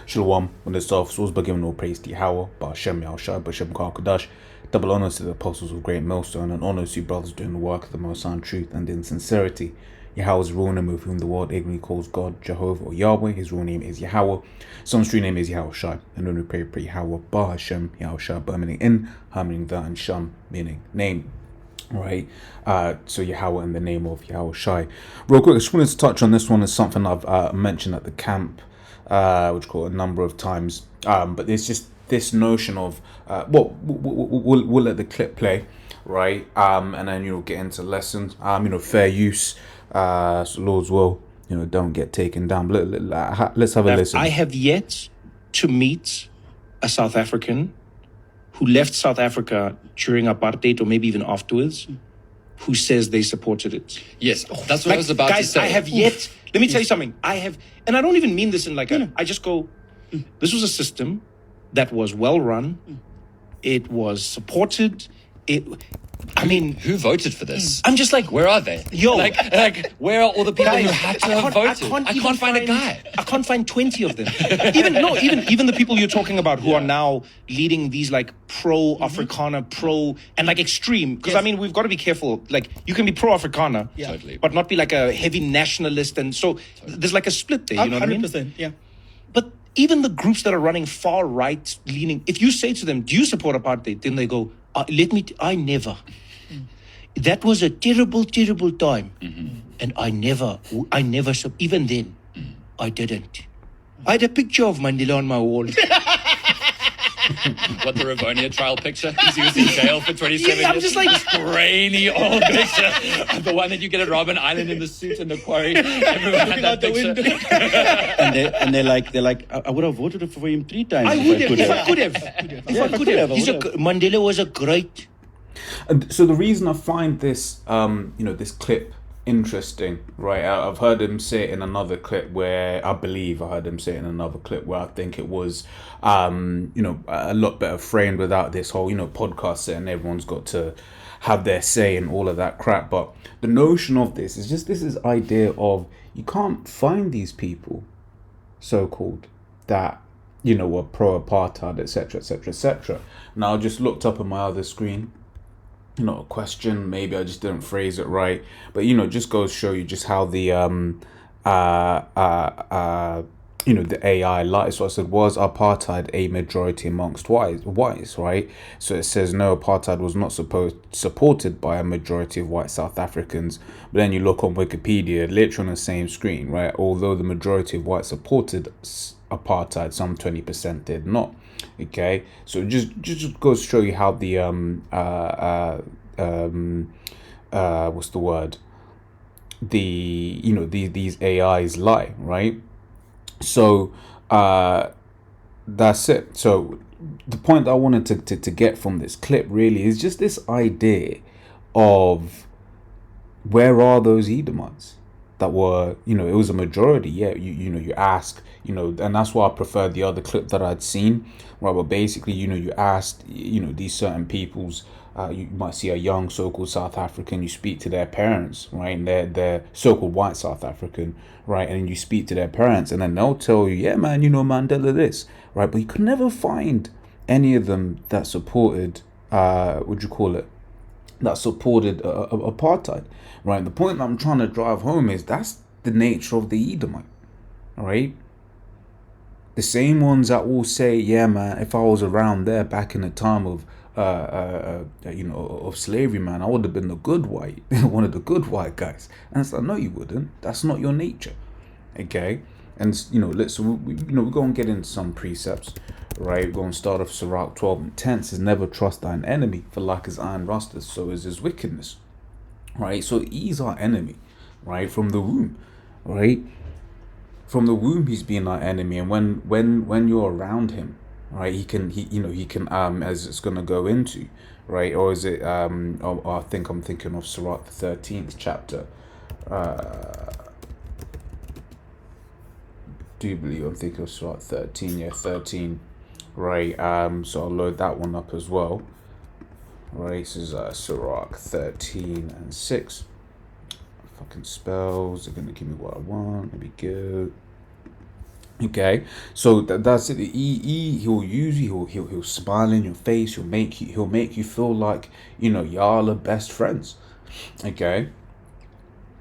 Shalom, when the stuff was given all praise to Yahweh, Ba'ashem Yahushua, Ba'ashem Kakadash. Double honors to the apostles of Great Millstone, and honors to you brothers doing the work of the Most High in truth and in sincerity. Yahweh's real name, with whom the world ignorantly calls God, Jehovah or Yahweh. His real name is Yahweh. Some true name is Yahushua. And when we pray Yahweh, Ba'ashem Yahushua, Ba meaning in, Ha meaning the, and Sham meaning name. Right, so Yahweh in the name of Yahushua. Real quick, I just wanted to touch on this one. Is something I've mentioned at the camp, which called a number of times. But it's just this notion of we'll let the clip play, right? And then get into lessons. Fair use. So Lord's will, don't get taken down. But let's have a listen. I have yet to meet a South African who left South Africa during apartheid or maybe even afterwards, who says they supported it. Yes, that's what I was about to say. I have yet, let me tell you something, and I don't even mean this in I just go, this was a system that was well run, it was supported, who voted for this? I'm just like, where are they? Yo, where are all the people who had to have voted? I can't find a guy. I can't find 20 of them. Even the people you're talking about who are now leading these pro-Afrikaner, and extreme. Because we've got to be careful. You can be pro-Afrikaner, totally, but not be a heavy nationalist. And so there's a split there. You know what I mean? 100%. Yeah. But even the groups that are running far right leaning, if you say to them, "Do you support apartheid?" Then they go, I never. That was a terrible, terrible time. And I never, even then, I didn't. I had a picture of Mandela on my wall. What, the Rivonia trial picture? Because he was in jail for 27 years. I'm just like, grainy old picture. The one that you get at Robben Island in the suit and the quarry. Everyone had that picture. and they're like, I would have voted for him 3 times. I would have, if I could have. Mandela was a great. And so the reason I find this, this clip interesting, right? I've heard him say it in another clip where I think it was, a lot better framed without this whole, podcast set and everyone's got to have their say and all of that crap. But the notion of this is just this idea of you can't find these people, so-called, that, were pro-apartheid, etc., etc., etc. Now I just looked up on my other screen. A question, maybe I just didn't phrase it right, but just goes to show you just how the the AI lies. So I said, was apartheid a majority amongst whites, right? So it says no, apartheid was not supported by a majority of white South Africans. But then you look on Wikipedia, literally on the same screen, right? Although the majority of whites supported apartheid, some 20% did not. Okay, so just goes to show you how the what's the word? These AIs lie, right? So that's it. So the point that I wanted to get from this clip really is just this idea of where are those Edomites that were, it was a majority. Yeah, you ask, and that's why I prefer the other clip that I'd seen, right? But basically, you asked, these certain people's, you might see a young so-called South African, you speak to their parents, right? And they're so-called white South African, right? And you speak to their parents, and then they'll tell you, yeah, man, Mandela this, right? But you could never find any of them that supported, that supported apartheid, right? The point that I'm trying to drive home is that's the nature of the Edomite, right? The same ones that will say, yeah, man, if I was around there back in the time of of slavery, man, I would have been the good white, one of the good white guys. And it's like, no, you wouldn't. That's not your nature, okay? And we're going to get into some precepts, right? We're going to start off Sirach 12 and 10. It says, never trust thine enemy, for like his iron rusteth, so is his wickedness, right? So he's our enemy, right? From the womb, right? From the womb, he's been our enemy. And when you're around him, right, he can as it's going to go into, right? Or is it I think I'm thinking of Sirach the 13th chapter. Do you believe I'm thinking of Sirach 13? Yeah, 13, right? So I'll load that one up as well, right? This is Sirach 13 and 6. Fucking spells are gonna give me what I want. There we go. Okay, so that's it. He'll use you. He'll smile in your face. He'll make you feel like y'all are best friends. Okay,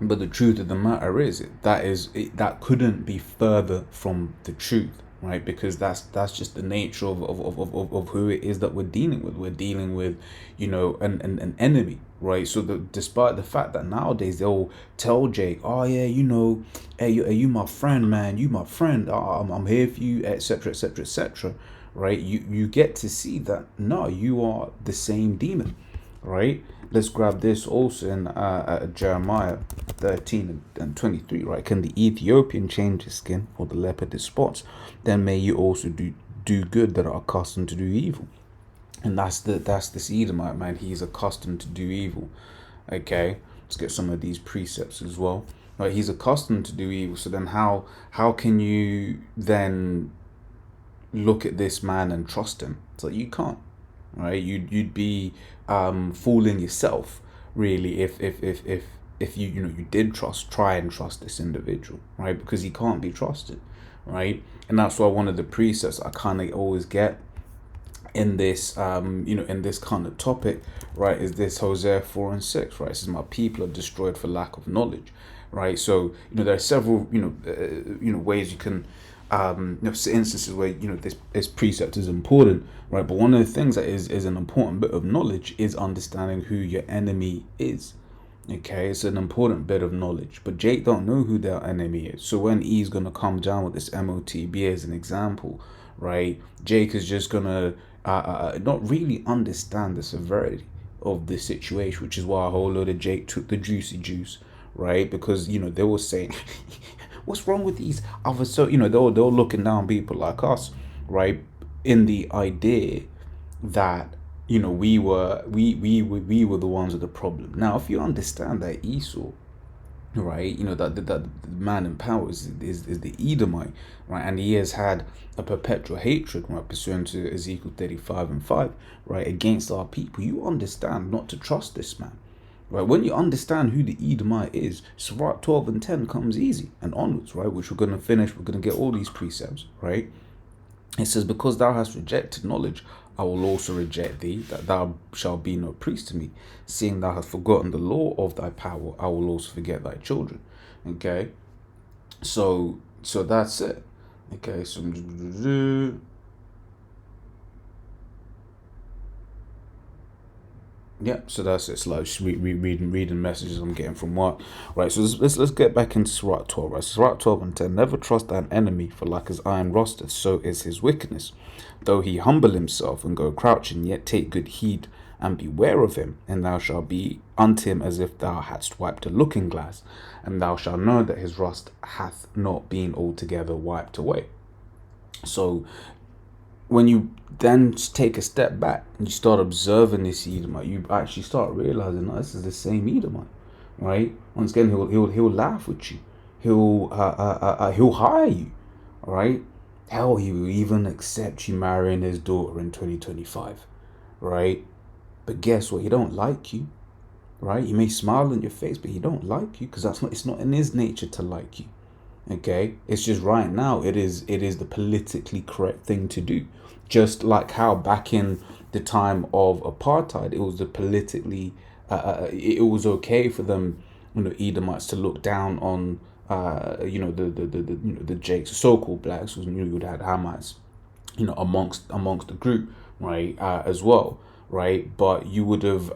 but the truth of the matter is that couldn't be further from the truth, right? Because that's just the nature of who it is that we're dealing with. We're dealing with, an enemy, right? So despite the fact that nowadays they'll tell Jake, oh yeah, hey, you my friend, man, you my friend, I'm here for you, etc., etc., etc., right? You get to see that no, you are the same demon, right? Let's grab this also in Jeremiah 13 and 23, right? Can the Ethiopian change his skin or the leopard his spots? Then may you also do good that are accustomed to do evil. And that's this Edomite, man. He's accustomed to do evil. Okay, let's get some of these precepts as well. Right, he's accustomed to do evil. So then how can you then look at this man and trust him? So you can't, right? You'd be fooling yourself, really, if you did try and trust this individual, right? Because he can't be trusted, right? And that's why one of the precepts I kind of always get in this in this kind of topic, right, is this Hosea 4 and 6, right? It says, my people are destroyed for lack of knowledge, right? So there are several ways you can instances where this precept is important, right? But one of the things that is an important bit of knowledge is understanding who your enemy is. Okay, it's an important bit of knowledge, but Jake don't know who their enemy is. So when he's gonna come down with this MOTB as an example, right, Jake is just gonna not really understand the severity of the situation, which is why a whole load of Jake took the juicy juice, right? Because they were saying, what's wrong with these other? So they were looking down people like us, right? In the idea that we were the ones with the problem. Now, if you understand that Esau, right, that the man in power is the Edomite, right, and he has had a perpetual hatred, right, pursuant to Ezekiel 35 and 5, right, against our people, you understand not to trust this man. Right, when you understand who the Edomite is, Sirach 12 and 10 comes easy and onwards, right, which we're going to finish. We're going to get all these precepts, right? It says, because thou hast rejected knowledge, I will also reject thee, that thou shalt be no priest to me. Seeing thou hast forgotten the law of thy power, I will also forget thy children. Okay, so that's it. Okay, so yeah, so that's it. It's like just reading messages I'm getting from work, right? So let's get back into Sirach 12, right? Sirach 12 and 10. Never trust thine enemy, for like as iron rusteth, so is his wickedness. Though he humble himself and go crouching, yet take good heed and beware of him, and thou shalt be unto him as if thou hadst wiped a looking glass, and thou shalt know that his rust hath not been altogether wiped away. So when you then take a step back and you start observing this Edomite, you actually start realizing, this is the same Edomite, right? Once again, he'll laugh with you, he'll hire you, right? Hell, he will even accept you marrying his daughter in 2025, right? But guess what? He don't like you, right? He may smile in your face, but he don't like you because it's not in his nature to like you. Okay, it's just right now it is the politically correct thing to do. Just like how back in the time of apartheid, it was the politically it was okay for them, Edomites to look down on the Jakes, so-called blacks, who knew you would have Hamites, amongst the group, right, as well, right? But you would have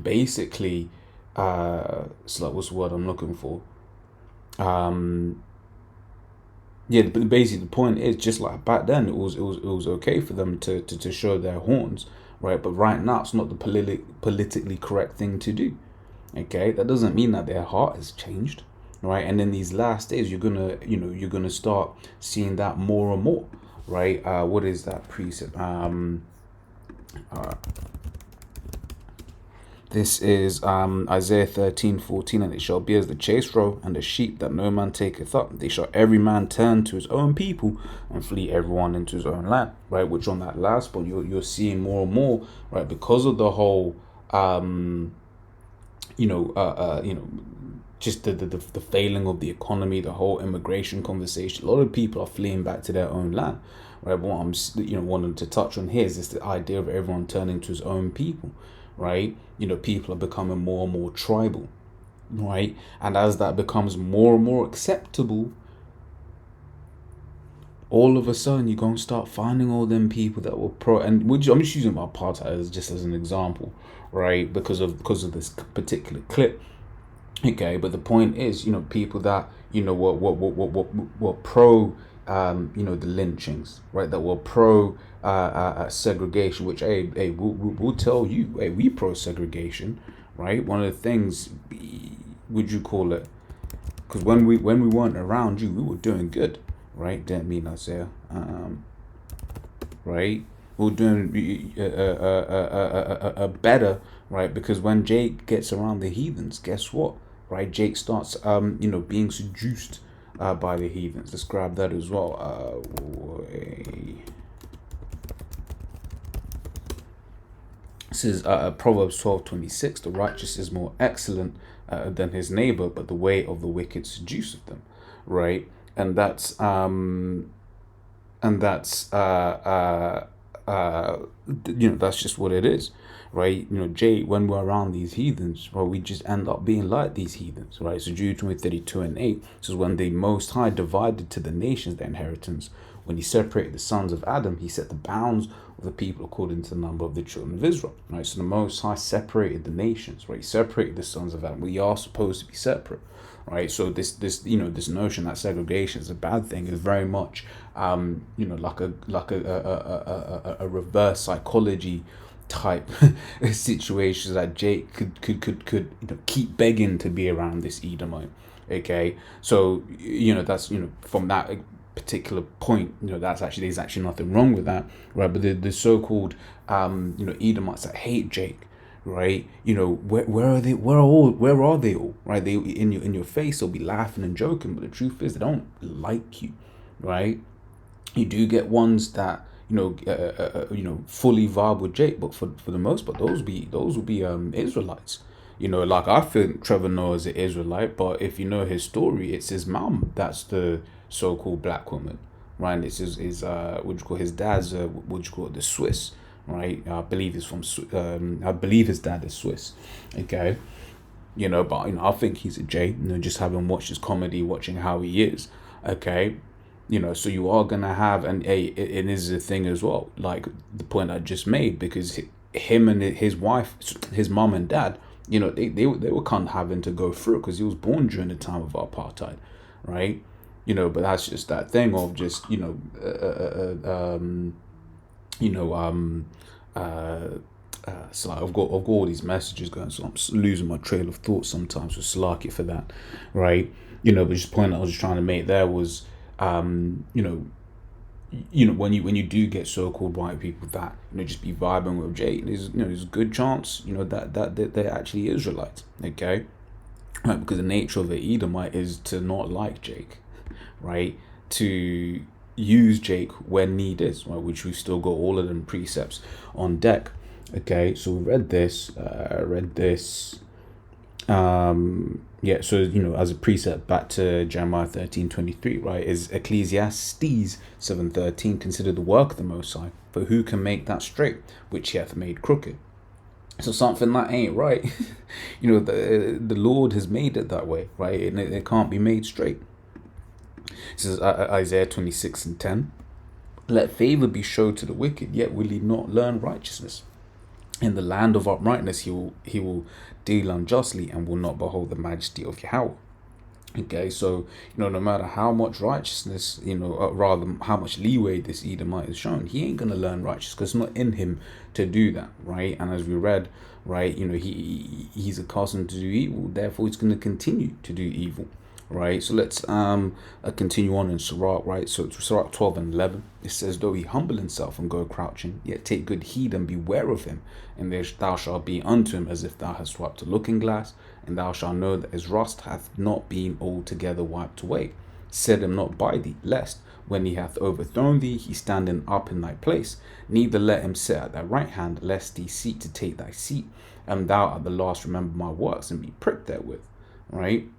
basically it's like, what's the word I'm looking for? Yeah, but basically the point is, just like back then, it was okay for them to show their horns, right? But right now, it's not the politically correct thing to do. Okay, that doesn't mean that their heart has changed, right? And in these last days, you're gonna start seeing that more and more, right? What is that precept? This is Isaiah 13:14, and it shall be as the chase roe and the sheep that no man taketh up. They shall every man turn to his own people and flee everyone into his own land. Right, which on that last point you're seeing more and more, right, because of the whole just the failing of the economy, the whole immigration conversation. A lot of people are fleeing back to their own land. Right, but what I'm wanting to touch on here is this the idea of everyone turning to his own people. Right, people are becoming more and more tribal. Right, and as that becomes more and more acceptable, all of a sudden you're gonna start finding all them people that were pro. And I'm just using apartheid as an example, right? Because of this particular clip. Okay, but the point is, people that were pro, the lynchings, right? That were pro segregation, which we'll tell you, hey, we pro segregation, right? One of the things, would you call it? Because when we weren't around you, we were doing good, right? Didn't mean Isaiah, right? We were doing better, right? Because when Jake gets around the heathens, guess what? Right, Jake starts, being seduced by the heathens. Let's grab that as well. This is Proverbs 12:26. The righteous is more excellent than his neighbor, but the way of the wicked seduceth them. Right, and that's that's just what it is. Right, Jay, when we're around these heathens, well, we just end up being like these heathens, right? So Deuteronomy 32:8 says, when the Most High divided to the nations their inheritance, when he separated the sons of Adam, he set the bounds of the people according to the number of the children of Israel, right? So the Most High separated the nations, right? He separated the sons of Adam. We are supposed to be separate, right? So this notion that segregation is a bad thing is very much, like a reverse psychology type situations that Jake could keep begging to be around this Edomite. Okay, so that's from that particular point, there's actually nothing wrong with that, right? But the so-called Edomites that hate Jake, right? Where are they? Where are they all? Right? They in your face, they'll be laughing and joking, but the truth is they don't like you, right? You do get ones that fully vibe with Jake, but for the most part, those will be Israelites. Like I think Trevor Noah is an Israelite, but if you know his story, it's his mom that's the so-called black woman, right? And it's his his dad's the Swiss, right? I believe he's from I believe his dad is Swiss, okay. But I think he's a J. Just having watched his comedy, watching how he is, okay. So you are gonna have, and it is a thing as well, like the point I just made, because him and his wife, his mom and dad, they were kind of having to go through it because he was born during the time of apartheid, right? But that's just that thing of just so I've got all these messages going, so I'm losing my trail of thought sometimes. So slack it for that, right? But just the point I was just trying to make there was, when you do get so-called white people that just be vibing with Jake, there's a good chance that they're actually Israelites, okay, right? Because the nature of the Edomite is to not like Jake, right? To use Jake when need is, right? Which we've still got all of them precepts on deck, okay. So we read this. So as a precept back to Jeremiah 13:23, right, is Ecclesiastes 7:13, consider the work of the Most High, for who can make that straight which he hath made crooked. So something that ain't right, the Lord has made it that way, right, and it can't be made straight. This is Isaiah 26:10. Let favor be showed to the wicked, yet will he not learn righteousness. In the land of uprightness he will deal unjustly, and will not behold the majesty of Yahweh. Okay, so no matter how much righteousness, rather how much leeway this Edomite is shown, he ain't gonna learn righteousness because it's not in him to do that, right? And as we read, right, he's accustomed to do evil, therefore he's gonna continue to do evil. Right, so let's continue on in Sirach, right? So Sirach 12:11, it says, though he humble himself and go crouching, yet take good heed and beware of him, and thou shalt be unto him as if thou hast swept a looking glass, and thou shalt know that his rust hath not been altogether wiped away. Set him not by thee, lest, when he hath overthrown thee, he standing up in thy place. Neither let him sit at thy right hand, lest he seek to take thy seat, and thou at the last remember my works and be pricked therewith. Right?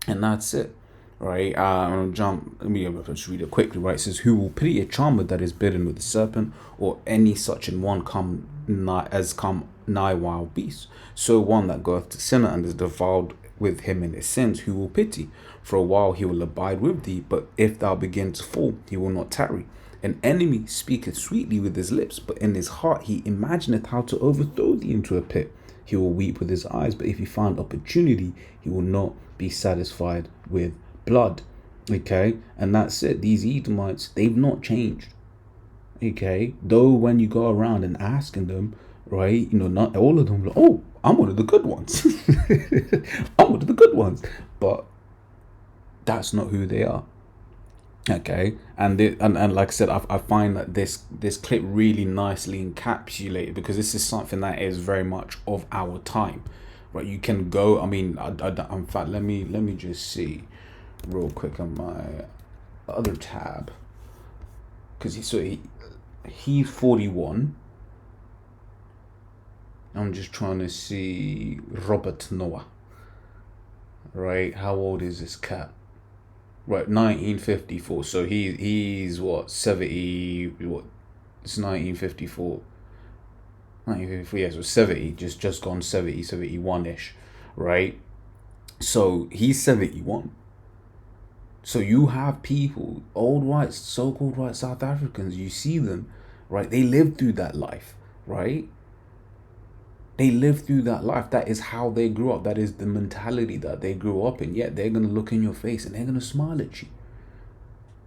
And that's it, right? I'm gonna jump. Let me just read it quickly, right? It says, "Who will pity a charmer that is bidden with the serpent, or any such an one come nigh wild beasts? So one that goeth to sinner and is defiled with him in his sins, who will pity? For a while he will abide with thee, but if thou begin to fall, he will not tarry. An enemy speaketh sweetly with his lips, but in his heart he imagineth how to overthrow thee into a pit. He will weep with his eyes, but if he find opportunity, he will not be satisfied with blood." Okay, and that's it. These Edomites, they've not changed. Okay, though when you go around and asking them, right, not all of them, oh, I'm one of the good ones. I'm one of the good ones. But that's not who they are. Okay, and like I said, I find that this clip really nicely encapsulated, because this is something that is very much of our time, right? You can go. I mean, in fact, let me just see real quick on my other tab, because he's 41. I'm just trying to see Robert Noah. Right, how old is this cat? Right, 1954. So he's what, 70? What? It's 1954. 1954. Yeah, so 70. Just gone 70, 71ish. Right. So he's 71. So you have people, old white, so-called white South Africans. You see them, right? They lived through that life, right? They lived through that life. That is how they grew up. That is the mentality that they grew up in. Yet they're going to look in your face and they're going to smile at you.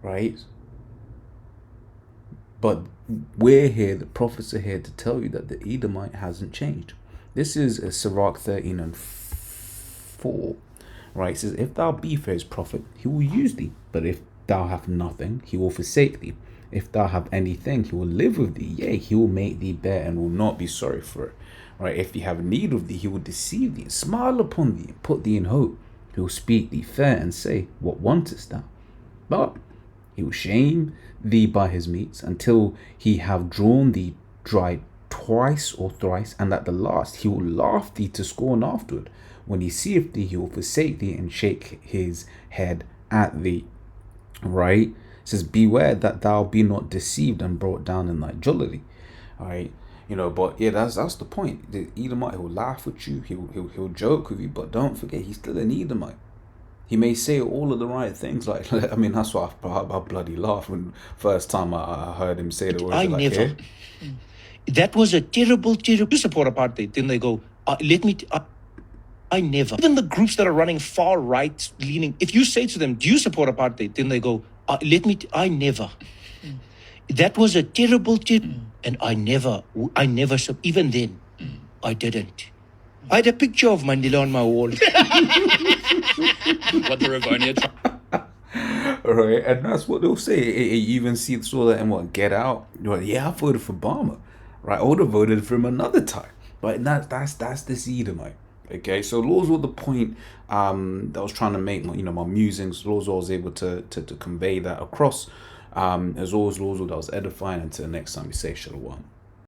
Right? But we're here, the prophets are here to tell you that the Edomite hasn't changed. This is Sirach 13 and 4. Right? It says, "If thou be for his prophet, he will use thee. But if thou have nothing, he will forsake thee. If thou have anything, he will live with thee. Yea, he will make thee bear and will not be sorry for it. Right? If he have need of thee, he will deceive thee, and smile upon thee, and put thee in hope. He will speak thee fair, and say, What wantest thou? But he will shame thee by his meats, until he have drawn thee dry twice or thrice, and at the last he will laugh thee to scorn afterward. When he seeth thee, he will forsake thee, and shake his head at thee." Right? It says, "Beware that thou be not deceived and brought down in thy jollity." All right. But yeah, that's the point. The Edomite, he'll laugh with you, he'll joke with you, but don't forget, he's still an Edomite. He may say all of the right things, like, I mean, that's why I bloody laughed when first time I heard him say the words. I like, never. That was a terrible. You support apartheid? Then they go, I never. Even the groups that are running far right leaning, if you say to them, "Do you support apartheid?" Then they go, I never. That was a terrible. And I never, even then, I didn't. I had a picture of Mandela on my wall. What the Rivonia Right, and that's what they'll say. You even saw that in what, Get Out. You're like, yeah, I voted for Obama. Right, I would have voted for him another time. Right, that's this Edomite. Okay, so those were the point that I was trying to make. My musings. Those I was able to convey that across. As always, Lord, that was edifying. Until next time, we say shalom.